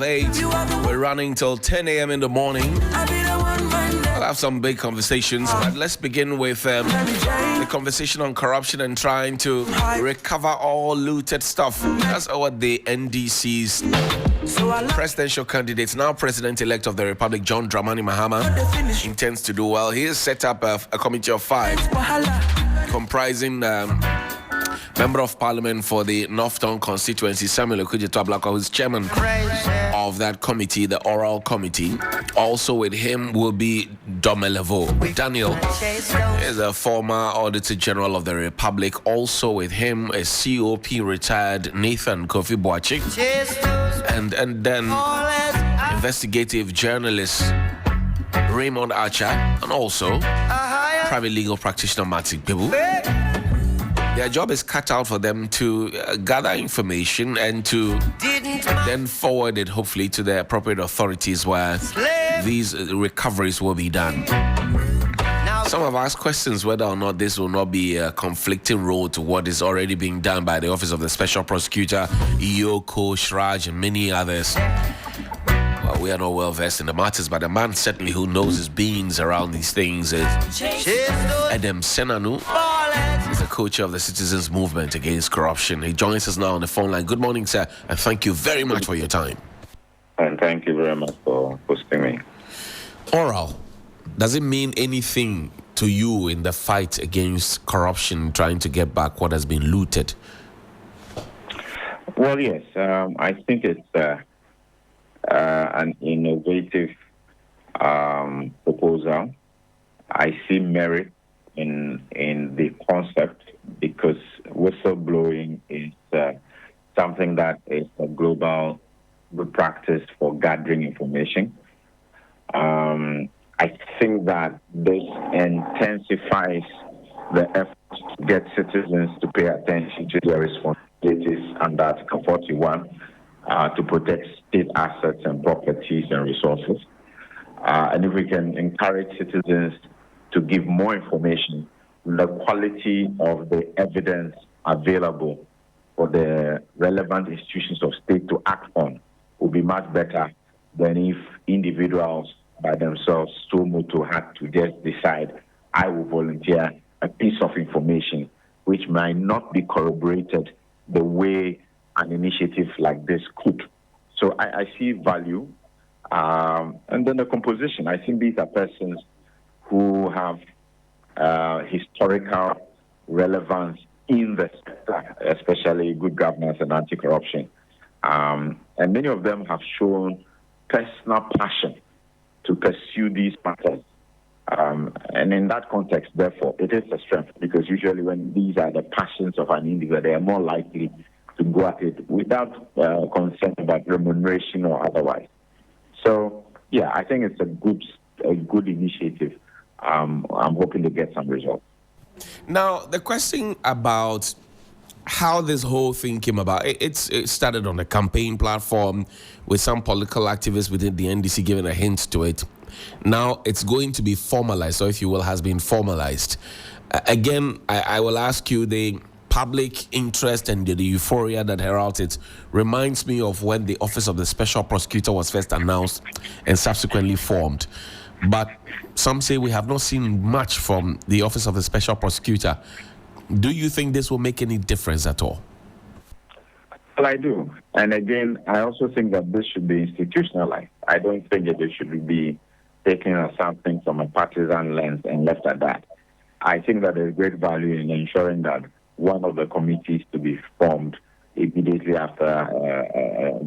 8. We're running till 10 a.m. in the morning. I'll have some big conversations, but let's begin with the conversation on corruption and trying to recover all looted stuff. That's what the NDC's presidential candidate, now president-elect of the Republic, John Dramani Mahama, intends to do. Well, he has set up a committee of 5 comprising Member of Parliament for the Northtown constituency, Samuel Okudzeto Ablakwa, who's chairman of that committee, the oral committee. Also with him will be Domelevo Daniel, is a former Auditor General of the Republic. Also with him is COP retired Nathan Kofi Boachi, and then investigative journalist Raymond Archer, and also private legal practitioner Matik Bibu. Their job is cut out for them to gather information and to then forward it, hopefully, to the appropriate authorities where these recoveries will be done. Some have asked questions whether or not this will not be a conflicting role to what is already being done by the Office of the Special Prosecutor, Iyoko, Shraj, and many others. Well, we are not well versed in the matters, but a man certainly who knows his beans around these things is Adam Senanu. He's the co-chair of the Citizens Movement Against Corruption. He joins us now on the phone line. Good morning, sir, and thank you very much for your time. And thank you very much for hosting me. Oral, does it mean anything to you in the fight against corruption, trying to get back what has been looted? Well, yes, I think it's an innovative proposal. I see merit in the concept because whistleblowing is something that is a global good practice for gathering information. I think that this intensifies the effort to get citizens to pay attention to their responsibilities under Article 41 to protect state assets and properties and resources. And if we can encourage citizens to give more information, the quality of the evidence available for the relevant institutions of state to act on will be much better than if individuals by themselves so moto had to just decide, I will volunteer a piece of information which might not be corroborated the way an initiative like this could. So I see value. And then the composition, I think these are persons who have historical relevance in the sector, especially good governance and anti-corruption. And many of them have shown personal passion to pursue these matters. And in that context, therefore, it is a strength because usually when these are the passions of an individual, they are more likely to go at it without concern about remuneration or otherwise. So, yeah, I think it's a good initiative. I'm hoping to get some results. Now, the question about how this whole thing came about, it started on a campaign platform with some political activists within the NDC giving a hint to it. Now it's going to be formalized, or if you will, has been formalized. Again, I will ask you, the public interest and the euphoria that heralds it reminds me of when the Office of the Special Prosecutor was first announced and subsequently formed. But some say we have not seen much from the Office of the Special Prosecutor. Do you think this will make any difference at all? Well, I do. And again, I also think that this should be institutionalized. I don't think that it should be taken as something from a partisan lens and left at that. I think that there's great value in ensuring that one of the committees to be formed immediately after a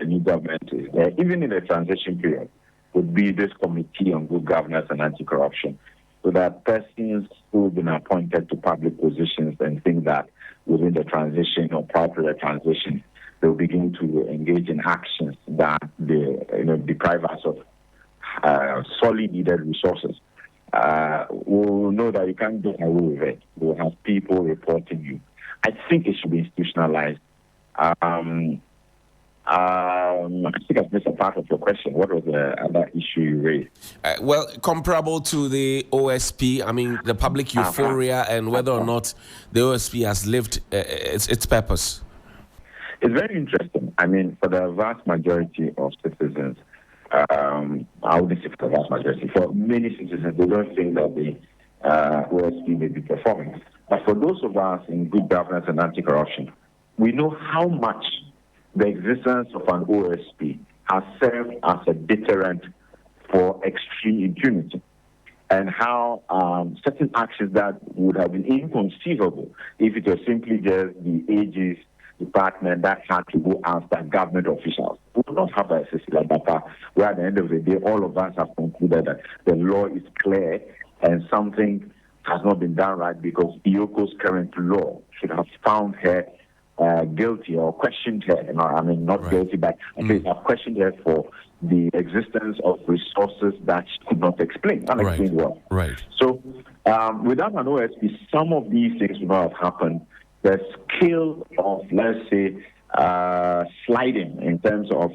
new government is there, even in the transition period, would be this committee on good governance and anti-corruption, so that persons who have been appointed to public positions and think that within the transition or prior to the transition, they'll begin to engage in actions that deprive us of sorely needed resources. We'll know that you can't get away with it. We'll have people reporting you. I think it should be institutionalized. I think I've missed a part of your question. What was the other issue you raised? Well, comparable to the OSP, I mean, the public euphoria and whether or not the OSP has lived its purpose. It's very interesting. I mean, for the vast majority of citizens, I wouldn't say for the vast majority, for many citizens, they don't think that the OSP may be performing. But for those of us in good governance and anti-corruption, we know how much the existence of an OSP has served as a deterrent for extreme impunity, and how certain actions that would have been inconceivable if it was simply just the AG's department that had to go after government officials. We do not have a system like that, where at the end of the day, all of us have concluded that the law is clear and something has not been done right because Ioko's current law should have found her guilty or questioned her. Not guilty, but at least have questioned her for the existence of resources that she could not explain. Unexplained well. Right. So without an OSP, some of these things would not have happened. The scale of, let's say, sliding in terms of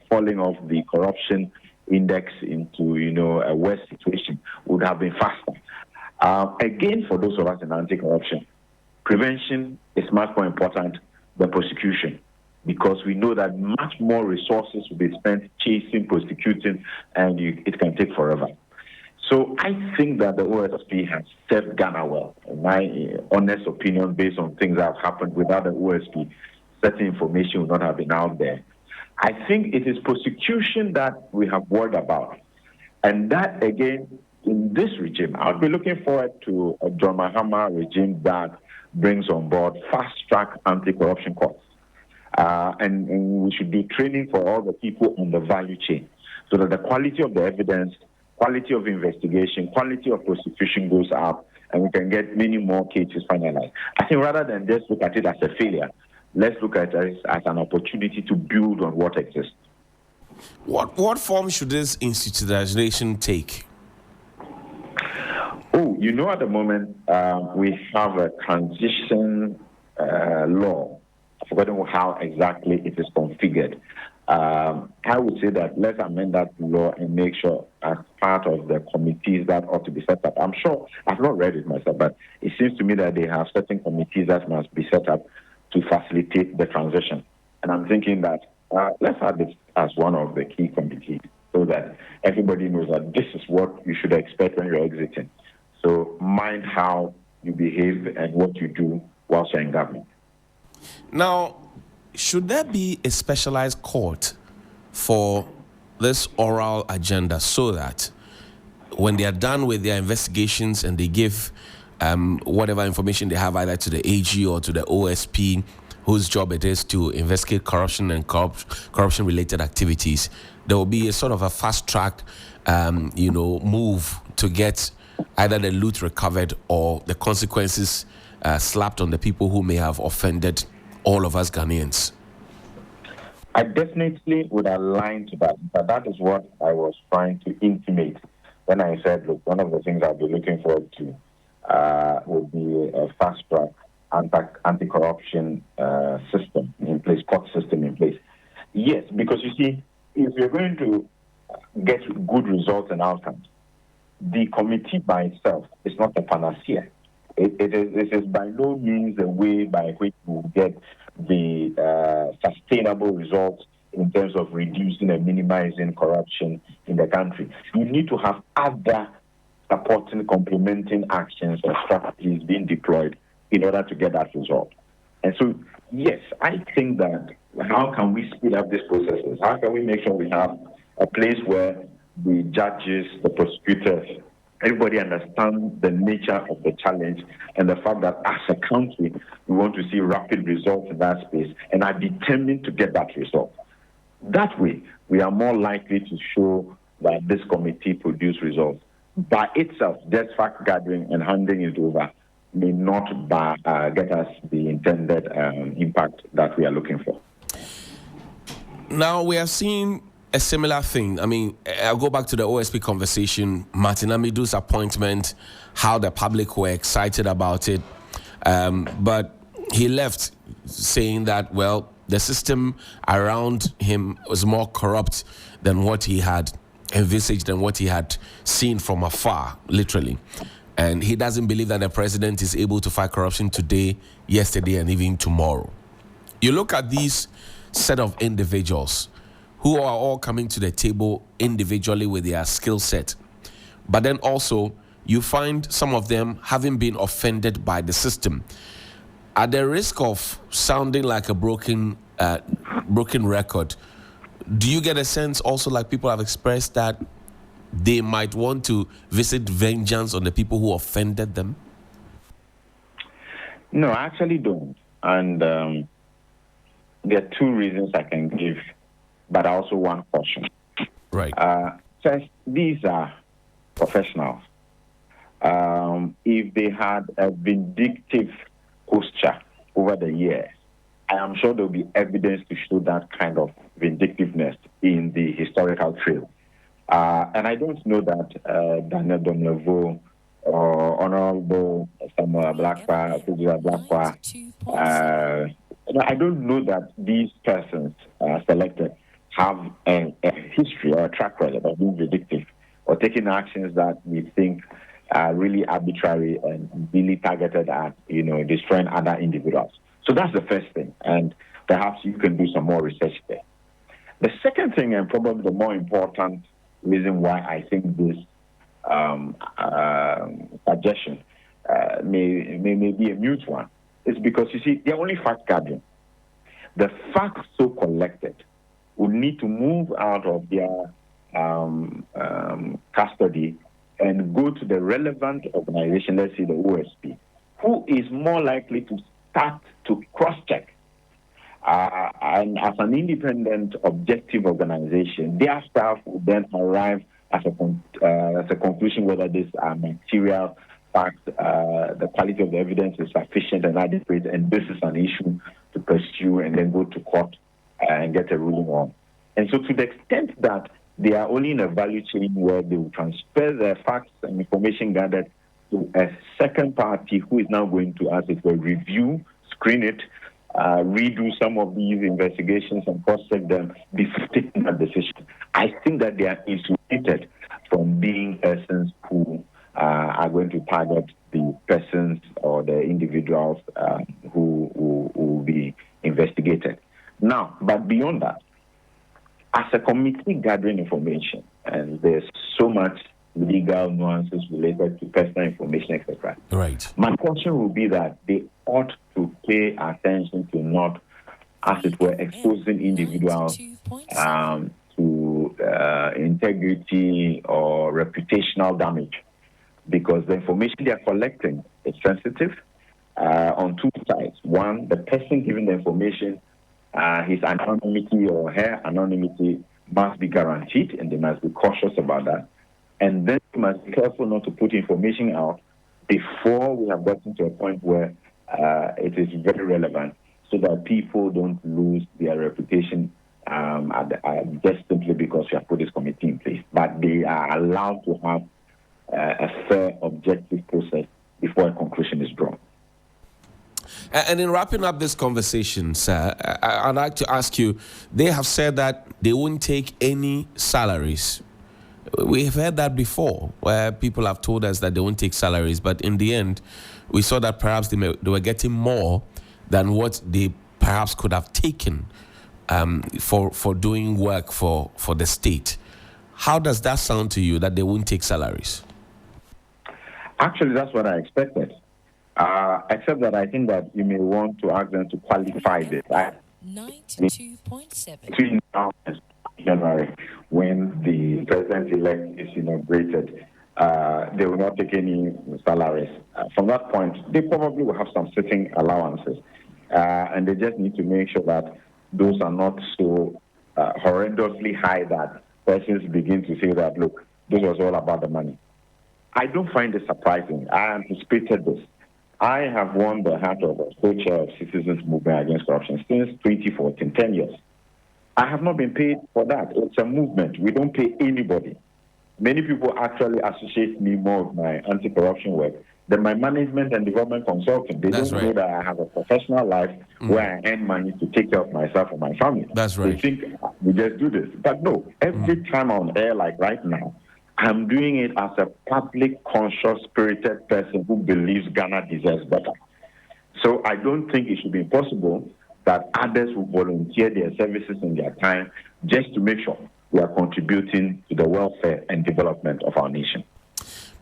falling off the corruption index into, a worse situation would have been faster. Again, for those of us in anti-corruption, prevention is much more important than prosecution, because we know that much more resources will be spent chasing, prosecuting, and it can take forever. So I think that the OSP has served Ghana well, in my honest opinion, based on things that have happened. Without the OSP, certain information would not have been out there. I think it is prosecution that we have worried about. And that, again, in this regime, I would be looking forward to a John Mahama regime that brings on board fast-track anti-corruption courts. And we should do training for all the people on the value chain so that the quality of the evidence, quality of investigation, quality of prosecution goes up, and we can get many more cases finalized. I think rather than just look at it as a failure, let's look at it as an opportunity to build on what exists. What form should this institutionalization take? At the moment, we have a transition law. I've forgotten how exactly it is configured. I would say that let's amend that law and make sure as part of the committees that ought to be set up. I'm sure, I've not read it myself, but it seems to me that they have certain committees that must be set up to facilitate the transition. And I'm thinking that let's have this as one of the key committees so that everybody knows that this is what you should expect when you're exiting. So mind how you behave and what you do whilst you're in government. Now, should there be a specialized court for this oral agenda so that when they are done with their investigations and they give whatever information they have either to the AG or to the OSP, whose job it is to investigate corruption and corruption-related activities, there will be a sort of a fast-track, move to get either the loot recovered or the consequences slapped on the people who may have offended all of us Ghanaians? I definitely would align to that, but that is what I was trying to intimate when I said, look, one of the things I'll be looking forward to would be a fast-track anti-corruption system in place, court system in place. Yes, because you see, if you're going to get good results and outcomes, the committee by itself is not a panacea. It is by no means the way by which we will get the sustainable results in terms of reducing and minimizing corruption in the country. You need to have other supporting, complementing actions or strategies being deployed in order to get that result. And so, yes, I think that how can we speed up these processes? How can we make sure we have a place where the judges, the prosecutors, everybody understands the nature of the challenge and the fact that as a country, we want to see rapid results in that space and are determined to get that result. That way, we are more likely to show that this committee produced results. By itself, just fact gathering and handing it over may not get us the intended impact that we are looking for. Now, we have seen a similar thing. I mean, I'll go back to the OSP conversation, Martin Amidu's appointment, how the public were excited about it. But he left saying that, well, the system around him was more corrupt than what he had envisaged and what he had seen from afar, literally. And he doesn't believe that the president is able to fight corruption today, yesterday, and even tomorrow. You look at these set of individuals who are all coming to the table individually with their skill set, but then also you find some of them having been offended by the system. At the risk of sounding like a broken record, do you get a sense also, like people have expressed, that they might want to visit vengeance on the people who offended them? No, I actually don't. And there are two reasons I can give, but also one caution. Right. First, these are professionals. If they had a vindictive posture over the years, I am sure there will be evidence to show that kind of vindictiveness in the historical trail. And I don't know that Daniel Domlevo or Honorable Samuel Blackwa, I don't know that these persons selected have a history or a track record of being vindictive or taking actions that we think are really arbitrary and really targeted at, destroying other individuals. So that's the first thing, and perhaps you can do some more research there. The second thing, and probably the more important reason why I think this suggestion may be a mute one, is because, you see, they're only fact gathering. The facts so collected would need to move out of their custody and go to the relevant organization, let's say the OSP, who is more likely to start to cross-check. And as an independent, objective organization, their staff will then arrive as a conclusion whether these are material facts, the quality of the evidence is sufficient and adequate, and this is an issue to pursue and then go to court and get a ruling on. And so to the extent that they are only in a value chain where they will transfer the facts and information gathered to a second party who is now going to, as it were, review, screen it, redo some of these investigations and cross-check them before taking that decision. I think that they are insulated from being persons who are going to target the persons or the individuals who will be investigated. Now, but beyond that, as a committee gathering information, and there's so much legal nuances related to personal information, etc. Right. My caution will be that they ought to pay attention to not, as it were, exposing individuals to integrity or reputational damage, because the information they are collecting is sensitive on two sides. One, the person giving the information, his anonymity or her anonymity must be guaranteed, and they must be cautious about that. And then we must be careful not to put information out before we have gotten to a point where it is very relevant, so that people don't lose their reputation just simply because we have put this committee in place. But they are allowed to have a fair, objective process before a conclusion is drawn. And in wrapping up this conversation, sir, I'd like to ask you, they have said that they won't take any salaries. We've heard that before, where people have told us that they won't take salaries, but in the end, we saw that perhaps they were getting more than what they perhaps could have taken for doing work for the state. How does that sound to you, that they won't take salaries? Actually, that's what I expected. Except that I think that you may want to ask them to qualify this. 92.7. Between now and January, when the president-elect is inaugurated, they will not take any salaries. From that point, they probably will have some sitting allowances. And they just need to make sure that those are not so horrendously high that persons begin to say that, look, this was all about the money. I don't find it surprising. I anticipated this. I have won the heart of the co-chair of Citizens Movement Against Corruption since 2014, 10 years. I have not been paid for that. It's a movement. We don't pay anybody. Many people actually associate me more with my anti-corruption work than my management and development consulting. They don't know that I have a professional life where I earn money to take care of myself and my family. That's right. They think we just do this. But no, every time on air, like right now, I'm doing it as a public, conscious, spirited person who believes Ghana deserves better. So I don't think it should be impossible that others will volunteer their services and their time just to make sure we are contributing to the welfare and development of our nation.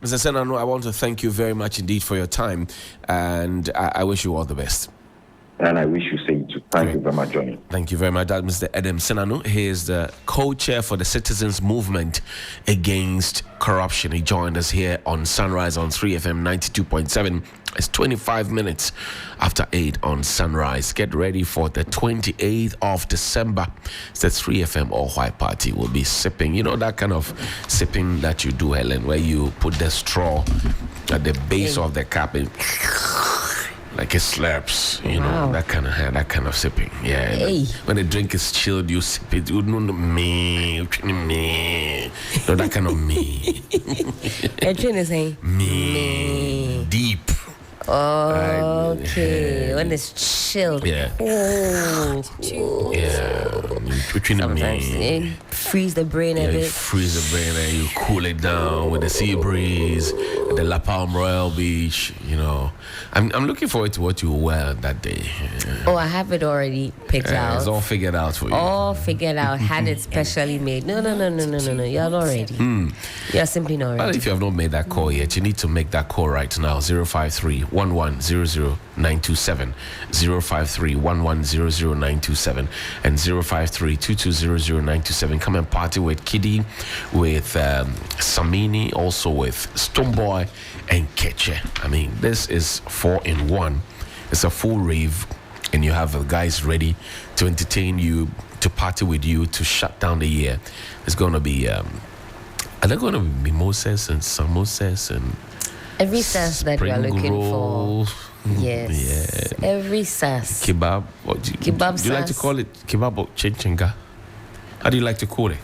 Mr. Senano, I want to thank you very much indeed for your time, and I wish you all the best. And I wish you same too. Thank you very much, Johnny. Thank you very much. That's Mr. Adam Senano. He is the co-chair for the Citizens Movement Against Corruption. He joined us here on Sunrise on 3FM 92.7. It's 25 minutes after 8 on Sunrise. Get ready for the 28th of December. It's the 3FM All White Party. We'll be sipping. You know that kind of sipping that you do, Helen, where you put the straw at the base of the cup and like it slurps, you know, that kind of sipping. Yeah. Hey. When the drink is chilled, you sip it. You know me, me. You know that kind of me. Your train is saying Me. Deep. Okay. When it's chilled. Yeah. Yeah. Sometimes it freeze the brain a You bit. freeze the brain and you cool it down with the sea breeze, the La Palm Royal Beach. You know, I'm looking forward to what you wear that day. Oh, I have it already picked out. It's all figured out for you. All figured out. Had it specially made. No. You're not ready. You're simply not Well, ready. if you have not made that call yet, you need to make that call right now. 053-1100-927, 053-1100-927, and 053-2200-927. Come and party with Kiddy, with Samini, also with Stoneboy and Ketche. I mean, this is 4-in-1. It's a full rave, and you have the guys ready to entertain you, to party with you, to shut down the year. It's going to be... are there going to be mimosas and samosas and Every sauce that you are spring looking rolls? for. Yes. Yeah. Every sauce. Kebab? What do you, Kebab do you like to sauce. call it kebab or chinchinga? How do you like to call it?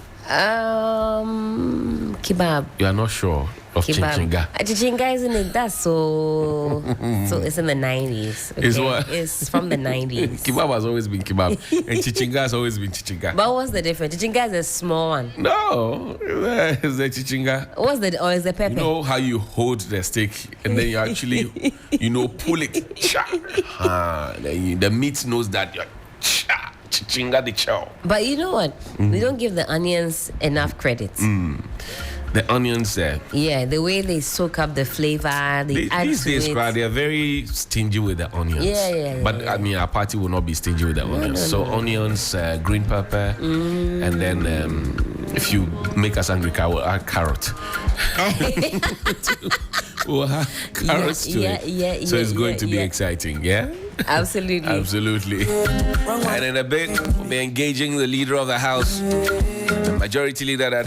Kebab. You are not sure of chinchinga. Chichinga isn't it? That's so it's in the 90s. Okay? It's what? It's from the 90s. Kebab has always been kebab, and chichinga has always been chichinga. But what's the difference? Chichinga is a small one. No, it's the chichinga. What's the or is the pepper? You know how you hold the stick and then you actually, pull it. Cha. The meat knows that you're chichinga the chow. But you know what? They don't give the onions enough credit. The onions there. Yeah, the way they soak up the flavor, they add These to days, it. they are very stingy with the onions. Yeah, But I mean, our party will not be stingy with the onions. So onions, green pepper, and then if you make us angry, I will add carrot. We'll have carrots to it. So it's going to be exciting, yeah? Absolutely. Absolutely. And in a bit, we'll be engaging the leader of the house, the majority leader that is.